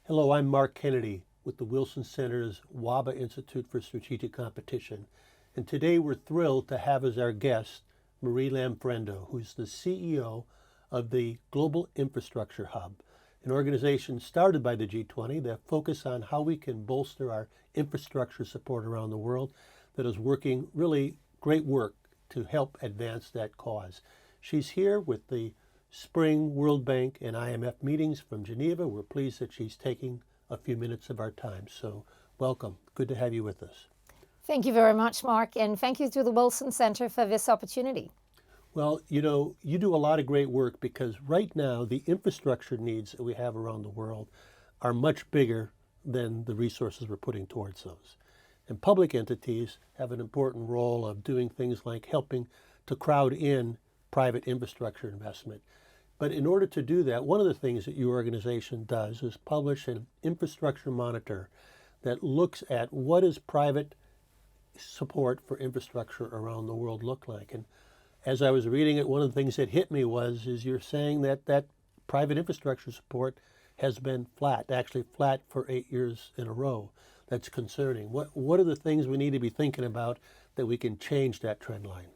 Hello, I'm Mark Kennedy with the Wilson Center's Wahba Institute for Strategic Competition. And today we're thrilled to have as our guest Marie Lam-Frendo, who's the CEO of the Global Infrastructure Hub, an organization started by the G20 that focuses on how we can bolster our infrastructure support around the world, that is working really great work to help advance that cause. She's here with the Spring World Bank and IMF meetings from Geneva. We're pleased that she's taking a few minutes of our time. So welcome. Good to have you with us. Thank you very much, Mark, and thank you to the Wilson Center for this opportunity. Well, you do a lot of great work because right now the infrastructure needs that we have around the world are much bigger than the resources we're putting towards those. And public entities have an important role of doing things like helping to crowd in private infrastructure investment. But in order to do that, one of the things that your organization does is publish an infrastructure monitor that looks at what does private support for infrastructure around the world look like. And as I was reading it, one of the things that hit me is you're saying that private infrastructure support has been flat, actually flat for 8 years in a row. That's concerning. What are the things we need to be thinking about that we can change that trend line?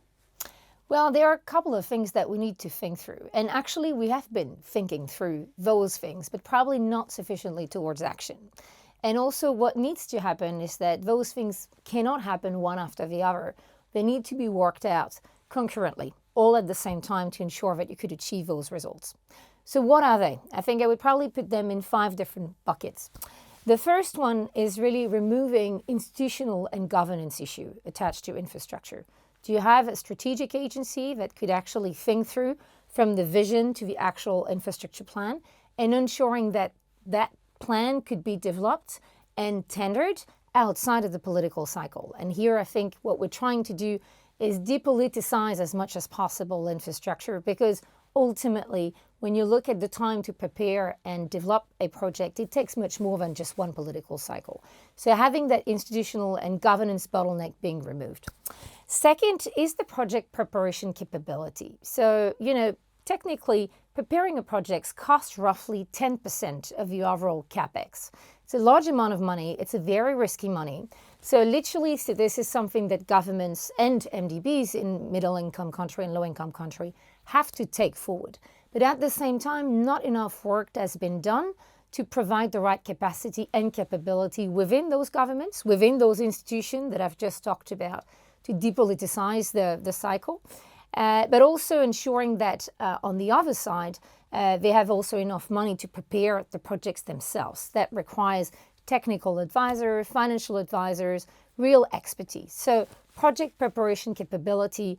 Well, there are a couple of things that we need to think through. And actually, we have been thinking through those things, but probably not sufficiently towards action. And also what needs to happen is that those things cannot happen one after the other. They need to be worked out concurrently, all at the same time to ensure that you could achieve those results. So what are they? I think I would probably put them in 5 different buckets. The first one is really removing institutional and governance issue attached to infrastructure. Do you have a strategic agency that could actually think through from the vision to the actual infrastructure plan and ensuring that that plan could be developed and tendered outside of the political cycle? And here I think what we're trying to do is depoliticize as much as possible infrastructure, because ultimately, when you look at the time to prepare and develop a project, it takes much more than just one political cycle. So having that institutional and governance bottleneck being removed. Second is the project preparation capability. So, technically, preparing a project costs roughly 10% of the overall capex. It's a large amount of money. It's a very risky money. So literally, this is something that governments and MDBs in middle-income country and low-income country have to take forward. But at the same time, not enough work has been done to provide the right capacity and capability within those governments, within those institutions that I've just talked about, to depoliticize the cycle. But also ensuring that on the other side, they have also enough money to prepare the projects themselves. That requires technical advisors, financial advisors, real expertise. So project preparation capability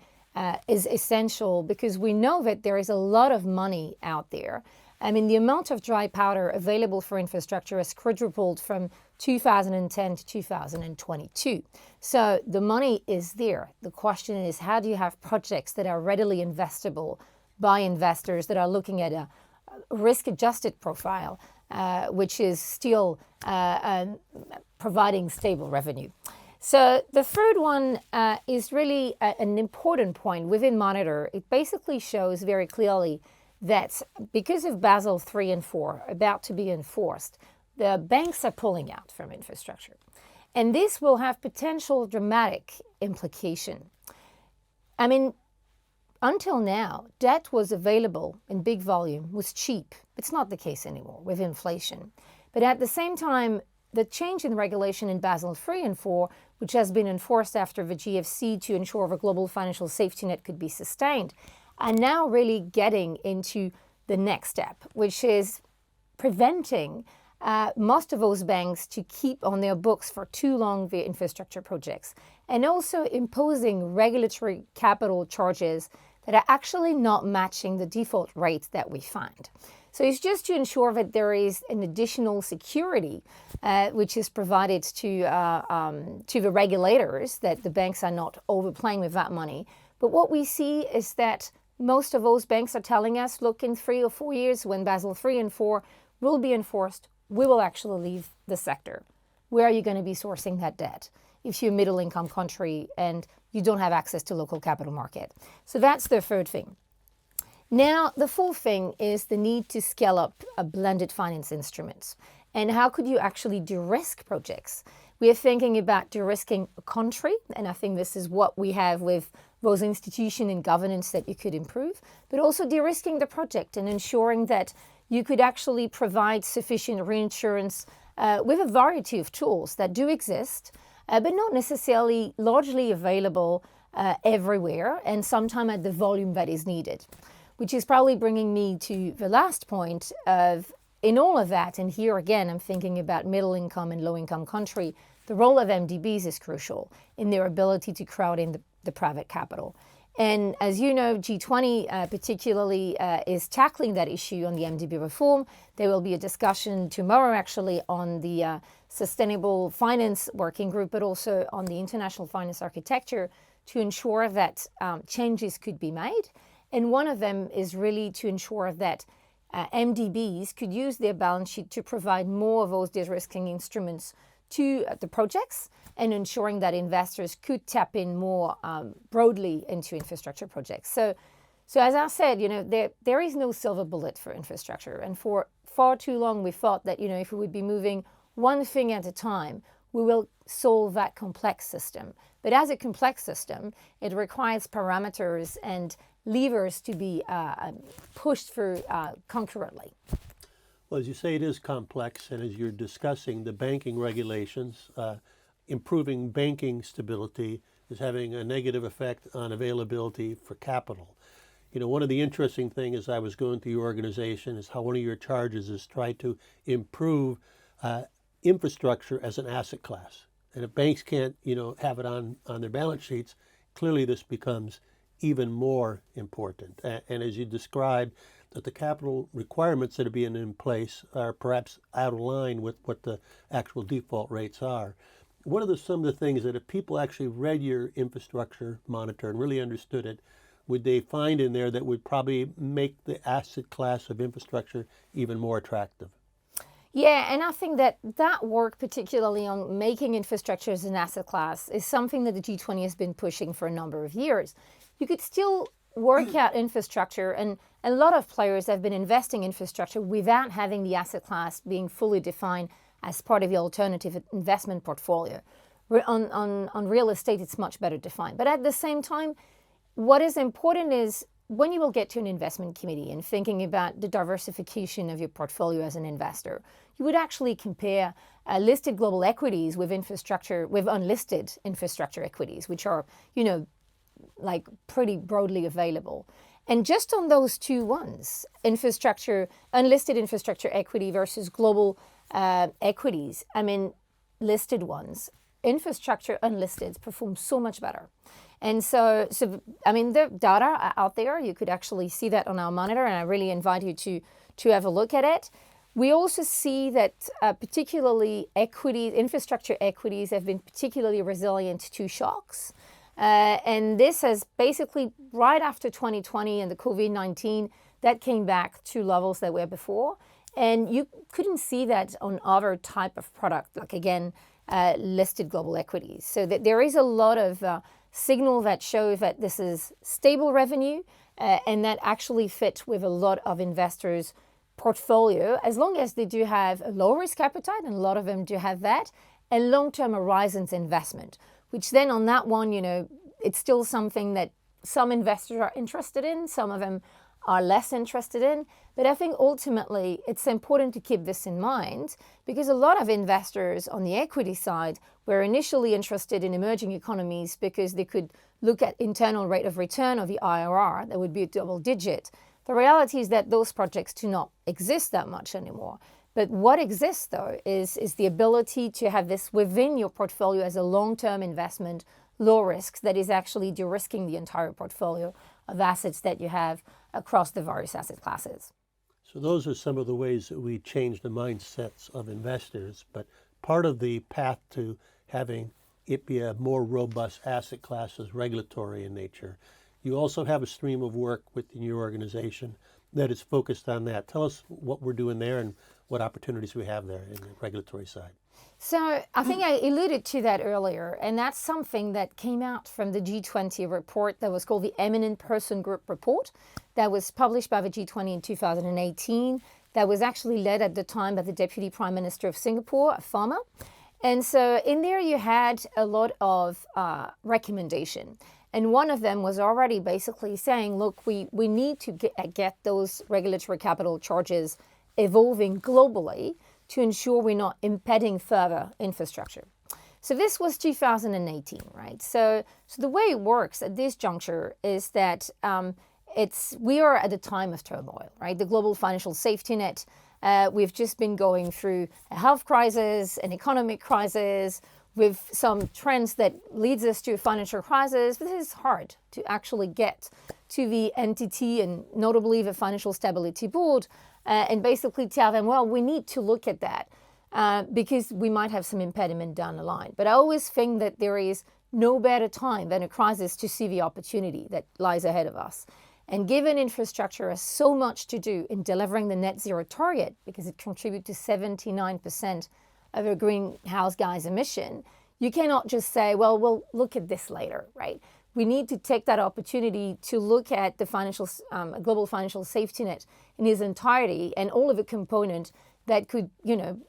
is essential because we know that there is a lot of money out there. I mean, the amount of dry powder available for infrastructure has quadrupled from 2010 to 2022. So the money is there. The question is, how do you have projects that are readily investable by investors that are looking at a risk-adjusted profile, which is still providing stable revenue? So the third one is really an important point within Monitor. It basically shows very clearly that because of Basel 3 and 4 about to be enforced, the banks are pulling out from infrastructure. And this will have potential dramatic implication. I mean, until now, debt was available in big volume, was cheap. It's not the case anymore with inflation. But at the same time, the change in regulation in Basel 3 and 4, which has been enforced after the GFC to ensure the global financial safety net could be sustained, are now really getting into the next step, which is preventing most of those banks to keep on their books for too long their infrastructure projects, and also imposing regulatory capital charges that are actually not matching the default rate that we find. So it's just to ensure that there is an additional security which is provided to the regulators, that the banks are not overplaying with that money. But what we see is that most of those banks are telling us, look, in 3 or 4 years, when Basel 3 and 4 will be enforced, we will actually leave the sector. Where are you going to be sourcing that debt if you're a middle-income country and you don't have access to local capital market? So that's the third thing. Now, the fourth thing is the need to scale up blended finance instruments. and how could you actually de-risk projects. We are thinking about de-risking a country, and I think this is what we have with those institutions and governance that you could improve, but also de-risking the project and ensuring that you could actually provide sufficient reinsurance with a variety of tools that do exist, but not necessarily largely available everywhere, and sometimes at the volume that is needed. Which is probably bringing me to the last point of, in all of that, and here again I'm thinking about middle income and low income country, the role of MDBs is crucial in their ability to crowd in the private capital. And as you know, G20 particularly is tackling that issue on the MDB reform. There will be a discussion tomorrow actually on the Sustainable Finance Working Group, but also on the International Finance Architecture to ensure that changes could be made. And one of them is really to ensure that MDBs could use their balance sheet to provide more of those de-risking instruments to the projects and ensuring that investors could tap in more broadly into infrastructure projects. So as I said, there is no silver bullet for infrastructure. And for far too long, we thought that, if we would be moving one thing at a time, we will solve that complex system. But as a complex system, it requires parameters and levers to be pushed through concurrently. Well, as you say, it is complex, and as you're discussing the banking regulations, improving banking stability is having a negative effect on availability for capital. One of the interesting things as I was going through your organization is how one of your charges is try to improve infrastructure as an asset class. And if banks can't, have it on their balance sheets, clearly this becomes even more important. And as you described, that the capital requirements that are being in place are perhaps out of line with what the actual default rates are. What are some of the things that if people actually read your infrastructure monitor and really understood it, would they find in there that would probably make the asset class of infrastructure even more attractive? Yeah, and I think that work, particularly on making infrastructure as an asset class, is something that the G20 has been pushing for a number of years. You could still work out infrastructure, and a lot of players have been investing in infrastructure without having the asset class being fully defined as part of the alternative investment portfolio. On real estate, it's much better defined. But at the same time, what is important is when you will get to an investment committee and thinking about the diversification of your portfolio as an investor, you would actually compare listed global equities with unlisted infrastructure equities, which are, pretty broadly available. And just on those two ones, unlisted infrastructure equity versus global equities, listed ones, infrastructure unlisted perform so much better. And so the data are out there. You could actually see that on our monitor, and I really invite you to have a look at it. We also see that particularly infrastructure equities have been particularly resilient to shocks. And this has basically, right after 2020 and the COVID-19, that came back to levels that were before. And you couldn't see that on other type of product, like again, listed global equities. So that there is a lot of signal that show that this is stable revenue and that actually fits with a lot of investors' portfolio, as long as they do have a low risk appetite, and a lot of them do have that, and long-term horizons investment, which then on that one, it's still something that some investors are interested in, some of them are less interested in. But I think ultimately it's important to keep this in mind, because a lot of investors on the equity side were initially interested in emerging economies because they could look at internal rate of return of the IRR that would be a double digit. The reality is that those projects do not exist that much anymore. But what exists, though, is the ability to have this within your portfolio as a long-term investment, low risk, that is actually de-risking the entire portfolio of assets that you have across the various asset classes. So those are some of the ways that we change the mindsets of investors. But part of the path to having it be a more robust asset class is regulatory in nature. You also have a stream of work within your organization that is focused on that. Tell us what we're doing there and what opportunities we have there in the regulatory side. So I think I alluded to that earlier, and that's something that came out from the G20 report that was called the Eminent Person Group Report that was published by the G20 in 2018. that was actually led at the time by the Deputy Prime Minister of Singapore, a farmer. And so in there you had a lot of recommendation. And one of them was already basically saying, look, we need to get those regulatory capital charges evolving globally to ensure we're not impeding further infrastructure. So this was 2018, right? So the way it works at this juncture is that we are at a time of turmoil, right? The global financial safety net. We've just been going through a health crisis, an economic crisis, with some trends that leads us to a financial crisis. This is hard to actually get to the entity and notably the Financial Stability Board and basically tell them, well, we need to look at that because we might have some impediment down the line. But I always think that there is no better time than a crisis to see the opportunity that lies ahead of us. And given infrastructure has so much to do in delivering the net zero target, because it contributes to 79% of a greenhouse gas emission, you cannot just say, well, we'll look at this later, right? We need to take that opportunity to look at the global financial safety net in its entirety and all of the components that could,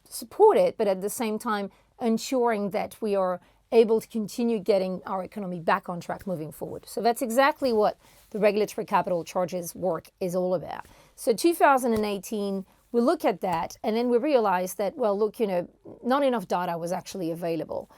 support it, but at the same time ensuring that we are able to continue getting our economy back on track moving forward. So that's exactly what the regulatory capital charges work is all about. So 2018, we look at that and then we realize that, well, look, not enough data was actually available.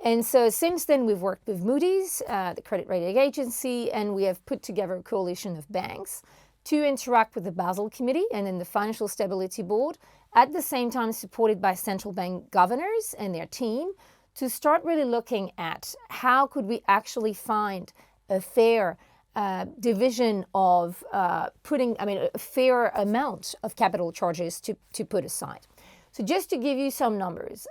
And so since then, we've worked with Moody's, the credit rating agency, and we have put together a coalition of banks to interact with the Basel Committee and then the Financial Stability Board, at the same time supported by central bank governors and their team, to start really looking at how could we actually find a fair division of a fair amount of capital charges to put aside. So just to give you some numbers,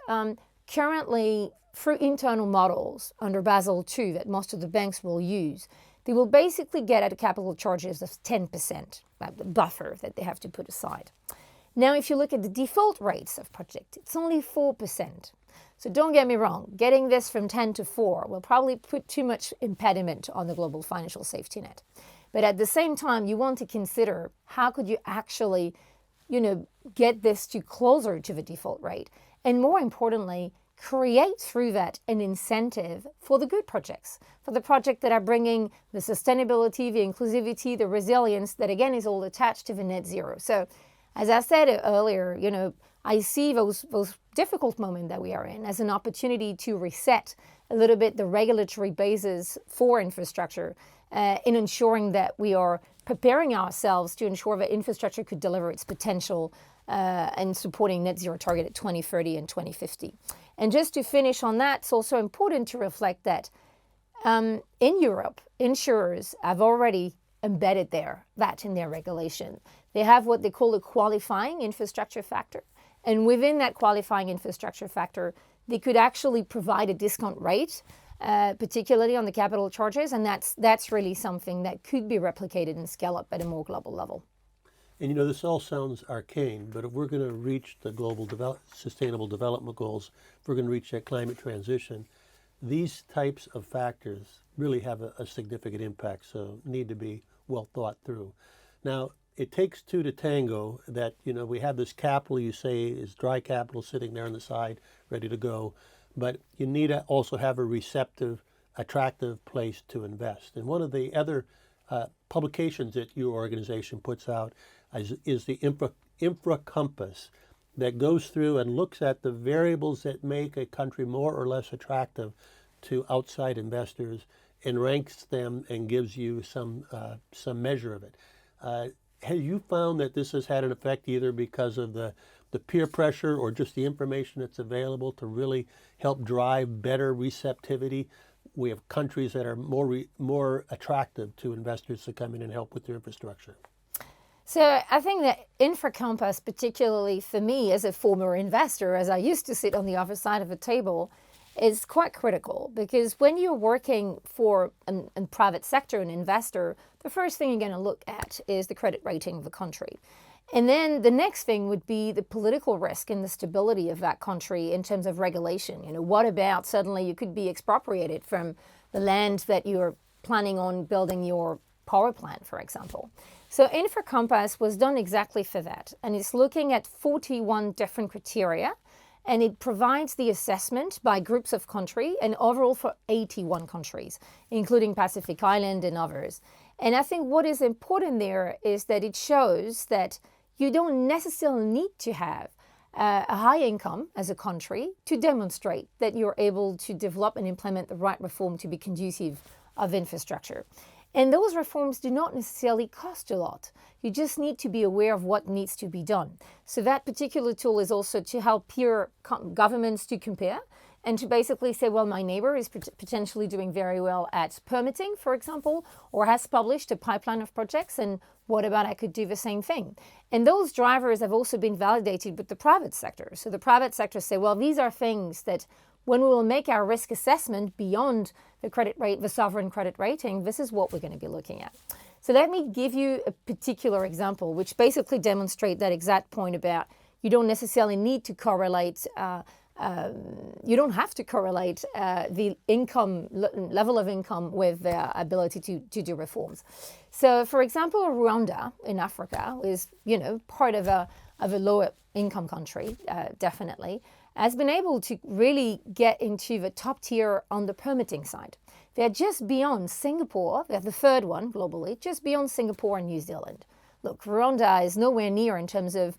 currently through internal models under Basel II that most of the banks will use, they will basically get at capital charges of 10%, the buffer that they have to put aside. Now, if you look at the default rates of projects, it's only 4%. So don't get me wrong, getting this from 10 to 4 will probably put too much impediment on the global financial safety net. But at the same time, you want to consider how could you actually, get this to closer to the default rate. And more importantly, create through that an incentive for the good projects, for the projects that are bringing the sustainability, the inclusivity, the resilience that again is all attached to the net zero. So as I said earlier, I see those difficult moments that we are in as an opportunity to reset a little bit the regulatory basis for infrastructure in ensuring that we are preparing ourselves to ensure that infrastructure could deliver its potential and supporting net zero target at 2030 and 2050. And just to finish on that, it's also important to reflect that in Europe, insurers have already embedded that in their regulation. They have what they call a qualifying infrastructure factor. And within that qualifying infrastructure factor, they could actually provide a discount rate, particularly on the capital charges. And that's really something that could be replicated and scale up at a more global level. And this all sounds arcane, but if we're going to reach the global sustainable development goals, if we're going to reach that climate transition, these types of factors really have a significant impact, so need to be well thought through. Now, it takes two to tango. That we have this capital, you say, is dry capital sitting there on the side, ready to go, but you need to also have a receptive, attractive place to invest. And one of the other publications that your organization puts out is the Infra Compass, that goes through and looks at the variables that make a country more or less attractive to outside investors and ranks them and gives you some measure of it. Have you found that this has had an effect either because of the peer pressure or just the information that's available to really help drive better receptivity? We have countries that are more attractive to investors to come in and help with their infrastructure. So I think that Infra Compass, particularly for me as a former investor, as I used to sit on the other side of the table, is quite critical, because when you're working for a private sector, an investor, the first thing you're going to look at is the credit rating of the country. And then the next thing would be the political risk and the stability of that country in terms of regulation. What about suddenly you could be expropriated from the land that you're planning on building your power plant, for example. So Infra Compass was done exactly for that. And it's looking at 41 different criteria. And it provides the assessment by groups of countries and overall for 81 countries, including Pacific Island and others. And I think what is important there is that it shows that you don't necessarily need to have a high income as a country to demonstrate that you're able to develop and implement the right reform to be conducive of infrastructure. And those reforms do not necessarily cost a lot. You just need to be aware of what needs to be done. So that particular tool is also to help peer governments to compare and to basically say, well, my neighbor is potentially doing very well at permitting, for example, or has published a pipeline of projects, and what about I could do the same thing? And those drivers have also been validated with the private sector. So the private sector say, well, these are things that when we will make our risk assessment beyond the credit rate, the sovereign credit rating, this is what we're going to be looking at. So let me give you a particular example, which basically demonstrates that exact point about you don't necessarily need to correlate, you don't have to correlate the income, level of income with their ability to do reforms. So for example, Rwanda in Africa is, part of a lower income country, definitely, has been able to really get into the top tier on the permitting side. They're just beyond Singapore. They're the third one globally, just beyond Singapore and New Zealand. Look, Rwanda is nowhere near in terms of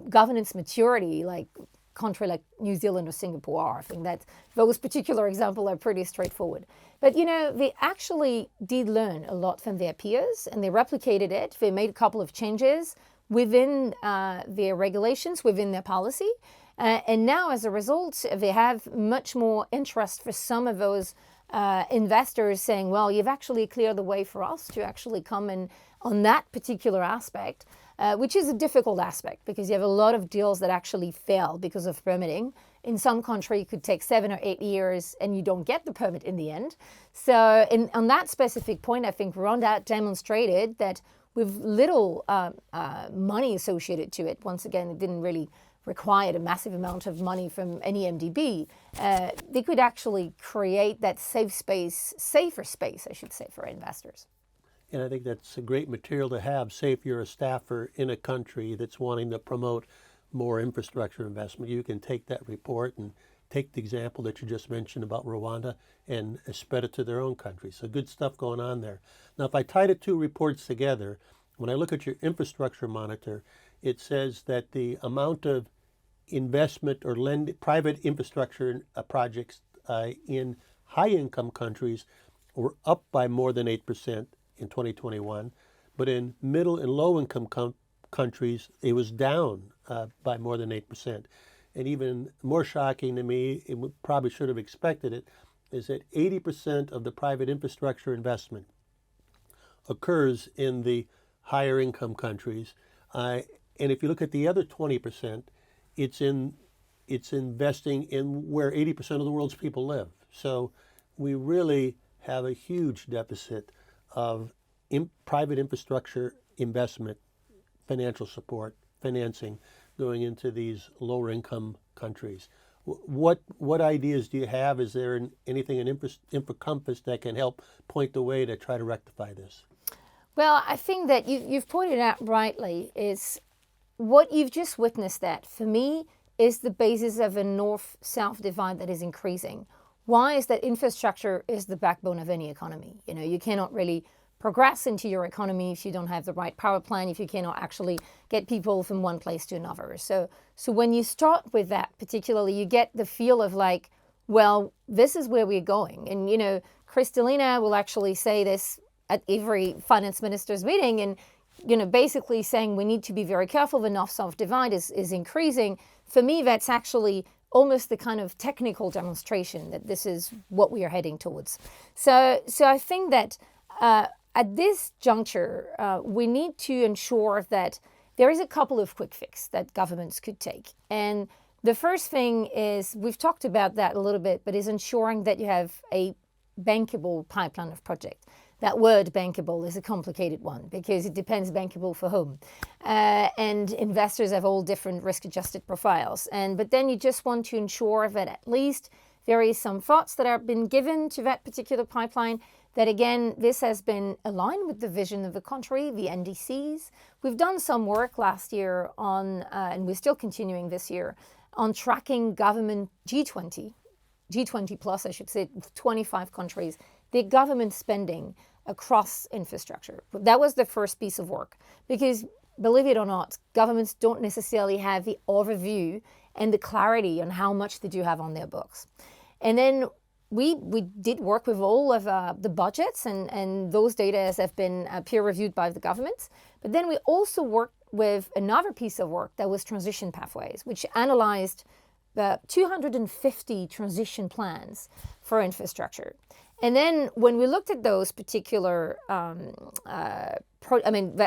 governance maturity like country like New Zealand or Singapore are. I think that those particular examples are pretty straightforward. But, they actually did learn a lot from their peers and they replicated it. They made a couple of changes within their regulations, within their policy. And now, as a result, they have much more interest for some of those investors saying, well, you've actually cleared the way for us to actually come in on that particular aspect, which is a difficult aspect because you have a lot of deals that actually fail because of permitting. In some country, it could take 7 or 8 years and you don't get the permit in the end. So on that specific point, I think Rwanda demonstrated that with little money associated to it, once again, it didn't really required a massive amount of money from any MDB, they could actually create that safer space, I should say, for investors. And I think that's a great material to have. Say if you're a staffer in a country that's wanting to promote more infrastructure investment, you can take that report and take the example that you just mentioned about Rwanda and spread it to their own country. So good stuff going on there. Now, if I tie the two reports together, when I look at your infrastructure monitor, it says that the amount of investment or private infrastructure projects in high-income countries were up by more than 8% in 2021, but in middle and low-income countries, it was down by more than 8%. And even more shocking to me, probably should have expected it, is that 80% of the private infrastructure investment occurs in the higher income countries. And if you look at the other 20%, it's investing in where 80% of the world's people live. So we really have a huge deficit of private infrastructure investment, financial support, financing going into these lower income countries. What ideas do you have? Is there anything in Infra Compass that can help point the way to try to rectify this? Well, I think that you've pointed out rightly is what you've just witnessed that, for me, is the basis of a north-south divide that is increasing. Why is that infrastructure is the backbone of any economy? You cannot really progress into your economy if you don't have the right power plant, if you cannot actually get people from one place to another. So when you start with that, particularly, you get the feel of like, well, this is where we're going. And, Kristalina will actually say this at every finance minister's meeting and, basically saying we need to be very careful. The north-south divide is increasing. For me, that's actually almost the kind of technical demonstration that this is what we are heading towards. So I think that at this juncture, we need to ensure that there is a couple of quick fixes that governments could take. And the first thing is, we've talked about that a little bit, but is ensuring that you have a bankable pipeline of projects. That word bankable is a complicated one because it depends bankable for whom. And investors have all different risk-adjusted profiles. But then you just want to ensure that at least there is some thoughts that have been given to that particular pipeline, that again, this has been aligned with the vision of the country, the NDCs. We've done some work last year on, and we're still continuing this year, on tracking government G20 plus, I should say, 25 countries, their government spending across infrastructure. That was the first piece of work because, believe it or not, governments don't necessarily have the overview and the clarity on how much they do have on their books. And then we did work with all of the budgets, and those data have been peer-reviewed by the governments. But then we also worked with another piece of work that was transition pathways, which analyzed 250 transition plans for infrastructure. And then when we looked at those particular,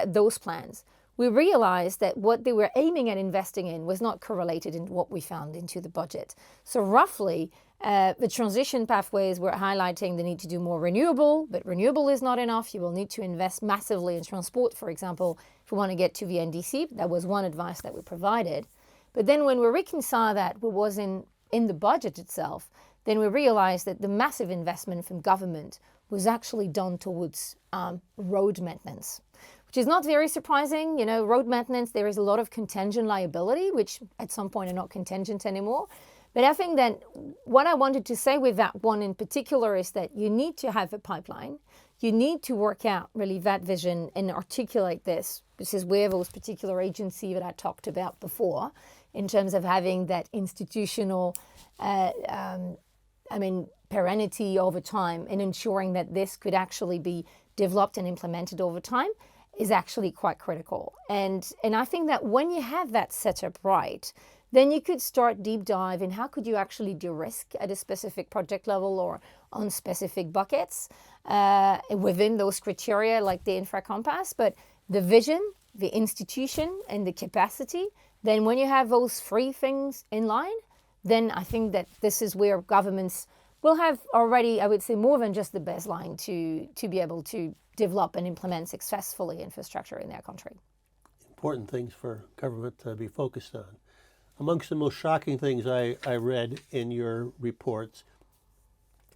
those plans, we realized that what they were aiming at investing in was not correlated in what we found into the budget. So roughly, the transition pathways were highlighting the need to do more renewable, but renewable is not enough. You will need to invest massively in transport, for example, if we want to get to the NDC. That was one advice that we provided. But then when we reconcile that what was in the budget itself, then we realized that the massive investment from government was actually done towards road maintenance, which is not very surprising. You know, road maintenance, there is a lot of contingent liability, which at some point are not contingent anymore. But I think that what I wanted to say with that one in particular is that you need to have a pipeline. You need to work out really that vision and articulate this. This is where those particular agency that I talked about before, in terms of having that institutional, perennity over time and ensuring that this could actually be developed and implemented over time is actually quite critical. And I think that when you have that setup right, then you could start deep dive in how could you actually de-risk at a specific project level or on specific buckets within those criteria like the Infra Compass. But the vision, the institution, and the capacity, then when you have those three things in line, then I think that this is where governments will have already, I would say, more than just the baseline to be able to develop and implement successfully infrastructure in their country. Important things for government to be focused on. Amongst the most shocking things I read in your reports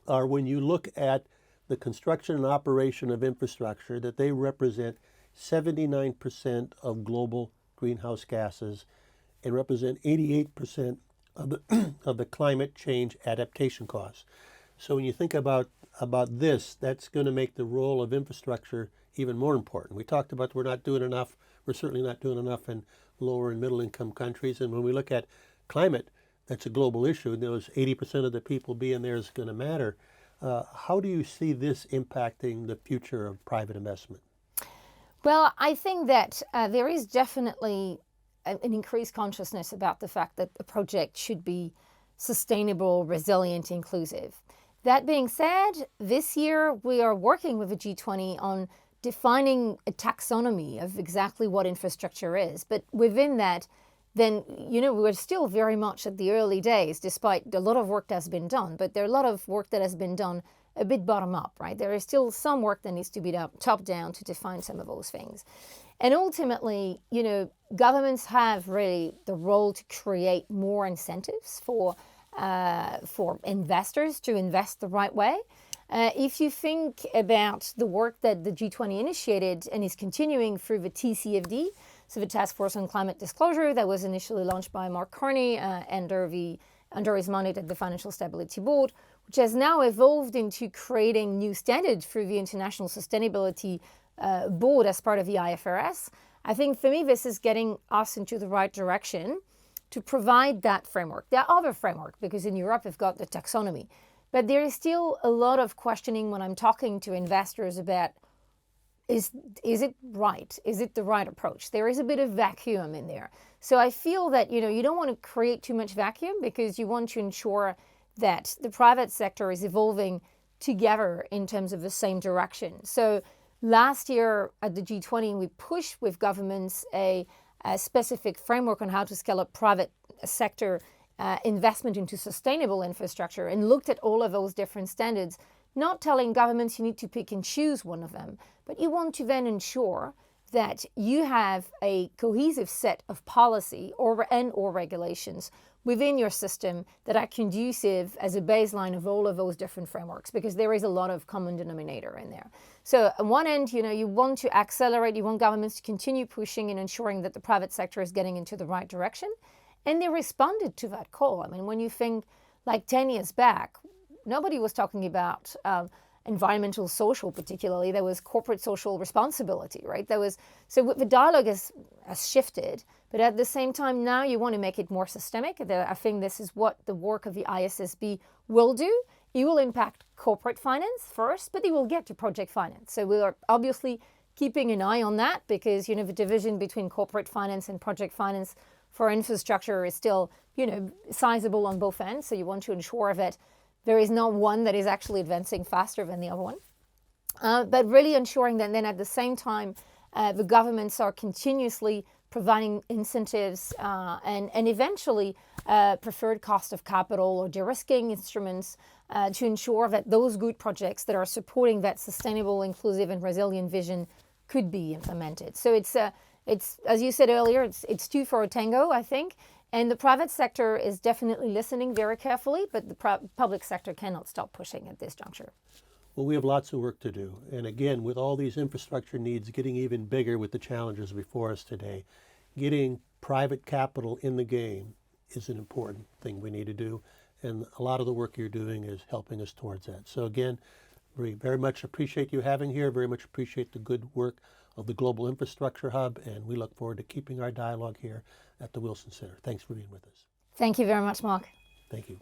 are when you look at the construction and operation of infrastructure, that they represent 79% of global greenhouse gases and represent 88% of the climate change adaptation costs. So when you think about this, that's going to make the role of infrastructure even more important. We talked about we're not doing enough. We're certainly not doing enough in lower and middle income countries. And when we look at climate, that's a global issue. And those 80% of the people being there is going to matter. How do you see this impacting the future of private investment? Well, I think that there is definitely an increased consciousness about the fact that the project should be sustainable, resilient, inclusive. That being said, this year we are working with the G20 on defining a taxonomy of exactly what infrastructure is. But within that, then, we're still very much at the early days, despite a lot of work that has been done. But there are a lot of work that has been done a bit bottom up, right? There is still some work that needs to be done top down to define some of those things. And ultimately, governments have really the role to create more incentives for investors to invest the right way. If you think about the work that the G20 initiated and is continuing through the TCFD, so the Task Force on Climate Disclosure that was initially launched by Mark Carney under his mandate at the Financial Stability Board, which has now evolved into creating new standards through the International Sustainability Board as part of the IFRS. I think for me, this is getting us into the right direction to provide that framework. There are other frameworks because in Europe we've got the taxonomy, but there is still a lot of questioning when I'm talking to investors about is it right? Is it the right approach? There is a bit of vacuum in there. So I feel that you don't want to create too much vacuum because you want to ensure that the private sector is evolving together in terms of the same direction. So last year at the G20, we pushed with governments a specific framework on how to scale up private sector investment into sustainable infrastructure and looked at all of those different standards, not telling governments you need to pick and choose one of them, but you want to then ensure that you have a cohesive set of policy or regulations within your system that are conducive as a baseline of all of those different frameworks, because there is a lot of common denominator in there. So on one end, you want to accelerate, you want governments to continue pushing and ensuring that the private sector is getting into the right direction. And they responded to that call. I mean, when you think like 10 years back, nobody was talking about environmental, social, particularly. There was corporate social responsibility, right? So the dialogue has shifted, but at the same time, now you want to make it more systemic. I think this is what the work of the ISSB will do. It will impact corporate finance first, but it will get to project finance. So we are obviously keeping an eye on that, because the division between corporate finance and project finance for infrastructure is still sizable on both ends. So you want to ensure that there is not one that is actually advancing faster than the other one. But really ensuring that then at the same time, the governments are continuously providing incentives and eventually preferred cost of capital or de-risking instruments to ensure that those good projects that are supporting that sustainable, inclusive, and resilient vision could be implemented. So it's as you said earlier, it's two for a tango, I think. And the private sector is definitely listening very carefully, but the public sector cannot stop pushing at this juncture. Well, we have lots of work to do. And again, with all these infrastructure needs getting even bigger with the challenges before us today, getting private capital in the game is an important thing we need to do. And a lot of the work you're doing is helping us towards that. So again, we very much appreciate you having here, very much appreciate the good work of the Global Infrastructure Hub, and we look forward to keeping our dialogue here at the Wilson Center. Thanks for being with us. Thank you very much, Mark. Thank you.